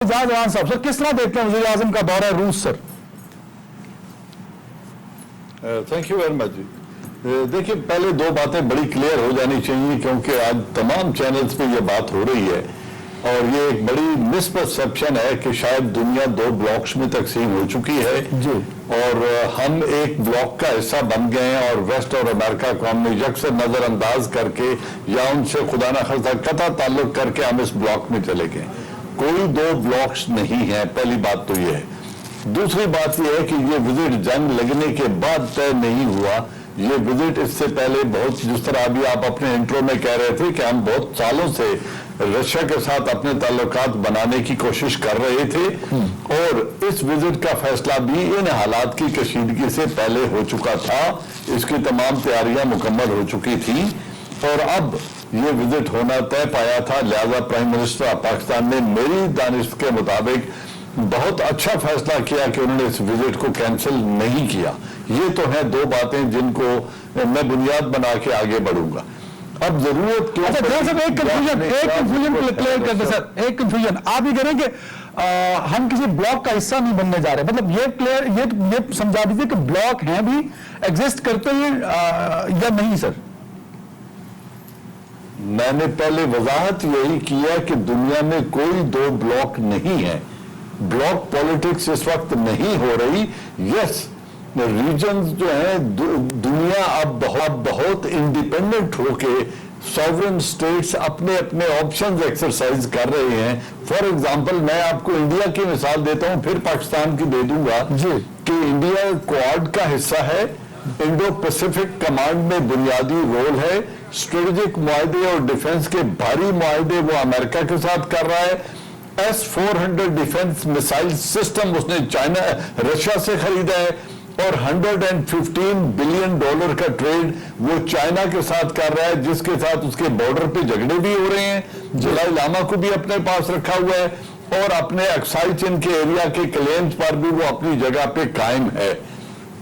جوان صاحب سر کس طرح دیکھتے ہیں وزیر اعظم کا دورہ روس sir? Thank you very much. دیکھیے پہلے دو باتیں بڑی کلیئر ہو جانی چاہیے کیونکہ آج تمام چینلز پہ یہ بات ہو رہی ہے اور یہ ایک بڑی مسپرسیپشن ہے کہ شاید دنیا دو بلاکس میں تقسیم ہو چکی ہے جی اور ہم ایک بلاک کا حصہ بن گئے ہیں اور ویسٹ اور امریکہ کو ہم نے یکسر نظر انداز کر کے یا ان سے خدا نخواستہ قطع تعلق کر کے ہم اس بلاک میں چلے گئے. کوئی دو بلاکس نہیں ہے، پہلی بات تو یہ ہے. دوسری بات یہ ہے کہ یہ وزٹ جنگ لگنے کے بعد طے نہیں ہوا. یہ وزٹ اس سے پہلے بہت، جس طرح ابھی آپ اپنے انٹرو میں کہہ رہے تھے کہ ہم بہت سالوں سے رشیا کے ساتھ اپنے تعلقات بنانے کی کوشش کر رہے تھے اور اس وزٹ کا فیصلہ بھی ان حالات کی کشیدگی سے پہلے ہو چکا تھا. اس کی تمام تیاریاں مکمل ہو چکی تھیں اور اب یہ وزٹ ہونا طے پایا تھا. لہذا پرائم منسٹر آف پاکستان نے میری دانست کے مطابق بہت اچھا فیصلہ کیا کہ انہوں نے اس وزٹ کو کینسل نہیں کیا. یہ تو ہیں دو باتیں جن کو میں بنیاد بنا کے آگے بڑھوں گا. اب ضرورت کیوں ایک کنفیوژن کلیئر کر دیں سر. ایک کنفیوژن آپ یہ کہہ رہے ہیں کہ ہم کسی بلاک کا حصہ نہیں بننے جا رہے، مطلب یہ سمجھا دیجیے کہ بلاک ہیں بھی ایگزسٹ کرتے ہیں یا نہیں سر؟ میں نے پہلے وضاحت یہی کیا کہ دنیا میں کوئی دو بلاک نہیں ہے. بلاک پولیٹکس اس وقت نہیں ہو رہی. یس ریجنز جو ہیں دنیا اب بہت انڈیپینڈنٹ ہو کے سوورن سٹیٹس اپنے اپنے آپشنز ایکسرسائز کر رہے ہیں. فار ایگزامپل میں آپ کو انڈیا کی مثال دیتا ہوں، پھر پاکستان کی دے دوں گا کہ انڈیا کوآڈ کا حصہ ہے، انڈو پیسیفک کمانڈ میں بنیادی رول ہے، اسٹریٹجک معاہدے اور ڈیفنس کے بھاری معاہدے وہ امریکہ کے ساتھ کر رہا ہے. S-400 ڈیفنس میسائل سسٹم اس نے رشیا سے خریدا ہے اور $115 بلین کا ٹریڈ وہ چائنا کے ساتھ کر رہا ہے جس کے ساتھ اس کے بارڈر پہ جھگڑے بھی ہو رہے ہیں. دلائی لاما کو بھی اپنے پاس رکھا ہوا ہے اور اپنے اکسائی چین کے ایریا کے کلیمز پر بھی وہ اپنی جگہ پہ قائم ہے.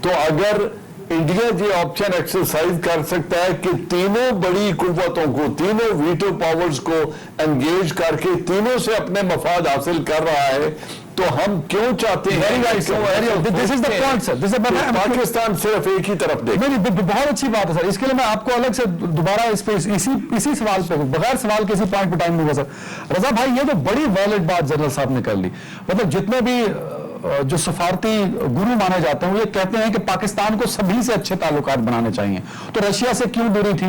تو اگر انڈیا یہ آپشن ایکسرسائز کر سکتا ہے کہ تینوں بڑی قوتوں کو، تینوں ویٹو پاورز کو انگیج کر کے تینوں سے اپنے مفاد حاصل کر رہا ہے تو ہم کیوں چاہتے ہیں پاکستان صرف ایک ہی طرف دیکھے؟ بہت اچھی بات ہے سر. اس کے لیے میں آپ کو الگ سے دوبارہ اس پہ اسی سوال پہ بغیر سوال کے اسی پوائنٹ پہ ٹائم دوں گا سر. رضا بھائی یہ تو بڑی ویلڈ بات جنرل صاحب نے کر لی. مطلب جتنے بھی جو سفارتی گرو مانے جاتے ہیں وہ یہ کہتے ہیں کہ پاکستان کو سبھی سے اچھے تعلقات بنانے چاہیے. تو رشیا سے کیوں دوری تھی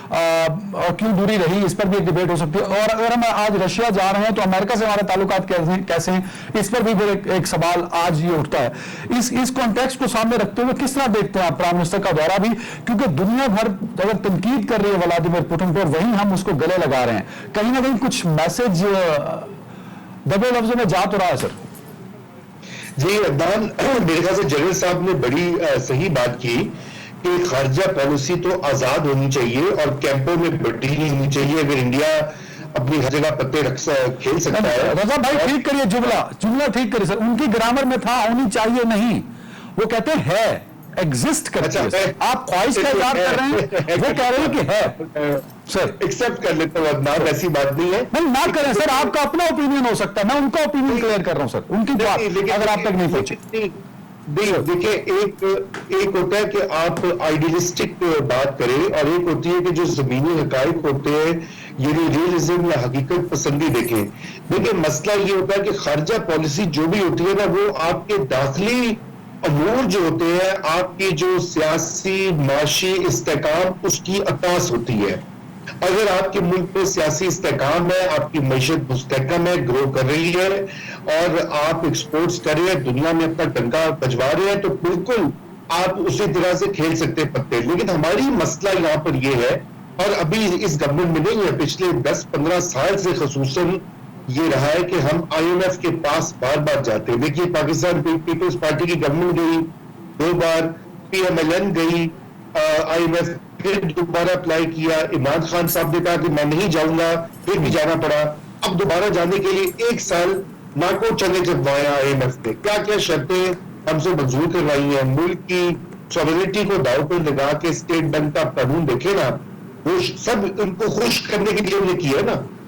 اور کیوں دوری رہی، اس پر بھی ایک ڈیبیٹ ہو سکتی ہے. اور اگر ہم آج رشیا جا رہے ہیں تو امریکہ سے ہمارے تعلقات کیسے ہیں، اس پر بھی پھر ایک سوال آج یہ اٹھتا ہے. اس کانٹیکسٹ کو سامنے رکھتے ہوئے کس طرح دیکھتے ہیں آپ پرائم منسٹر کا دورہ بھی، کیونکہ دنیا بھر اگر تنقید کر رہی ہے ولادیمیر پوٹن پر، وہیں ہم اس کو گلے لگا رہے ہیں. کہیں نہ کہیں کچھ میسج دبے لفظوں میں جا تو رہا ہے سر. جی عدنان، میرے خیال سے جنرل صاحب نے بڑی صحیح بات کی کہ خارجہ پالیسی تو آزاد ہونی چاہیے اور کیمپوں میں بٹی نہیں ہونی چاہیے. اگر انڈیا اپنی ہر جگہ پتے کھیل سکتا ہے. رضا بھائی ٹھیک کریے، جملہ ٹھیک کریے سر. ان کی گرامر میں تھا ہونی چاہیے نہیں، وہ کہتے ہیں ہے، ایگزسٹ کرتی ہے. آپ خواہش کا اظہار کر رہے ہیں، وہ کہہ رہے ہیں کہ ہے. سر ایکسپٹ کر لیتا ہوں عدنان، ایسی بات نہیں ہے. نہیں نہ کریں سر، آپ کا اپنا اوپینین ہو سکتا ہے، میں ان کا اوپینین کلیئر کر رہا ہوں سر. ان کی بات اگر آپ تک نہیں پہنچی. دیکھیں ایک ہوتا ہے کہ آپ آئیڈیلسٹک بات کریں اور ایک ہوتی ہے کہ جو زمینی حقائق ہوتے ہیں یعنی ریئلزم یا حقیقت پسندی دیکھیں. دیکھیں مسئلہ یہ ہوتا ہے کہ خارجہ پالیسی جو بھی ہوتی ہے نا، وہ آپ کے داخلی امور جو ہوتے ہیں، آپ کی جو سیاسی معاشی استحکام، اس کی عکاس ہوتی ہے. اگر آپ کے ملک میں سیاسی استحکام ہے، آپ کی معیشت مستحکم ہے، گرو کر رہی ہے اور آپ ایکسپورٹس کر رہے ہیں، دنیا میں اپنا ڈنکا بجوا رہے ہیں، تو بالکل آپ اسی طرح سے کھیل سکتے پتے. لیکن ہماری مسئلہ یہاں پر یہ ہے، اور ابھی اس گورنمنٹ میں نہیں ہے، پچھلے 10-15 سال سے خصوصاً یہ رہا ہے کہ ہم IMF کے پاس بار بار جاتے ہیں. دیکھیے پاکستان پیپلز پارٹی کی گورنمنٹ گئی 2 بار، PMLN گئی IMF، پھر دوبارہ اپلائی کیا. عمران خان صاحب نے کہا کہ میں نہیں جاؤں گا، پھر بھی جانا پڑا. اب دوبارہ جانے کے لیے 1 سال ناکو چلے چلوایا IMF نے. کیا کیا شرطیں ہم سے منظور کروائی ہیں. ملک کی سوورنٹی کو داؤ پہ لگا کے اسٹیٹ بینک کا قانون دیکھے نا، وہ سب ان کو خوش کرنے کے لیے انہیں کیا نا.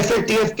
FATF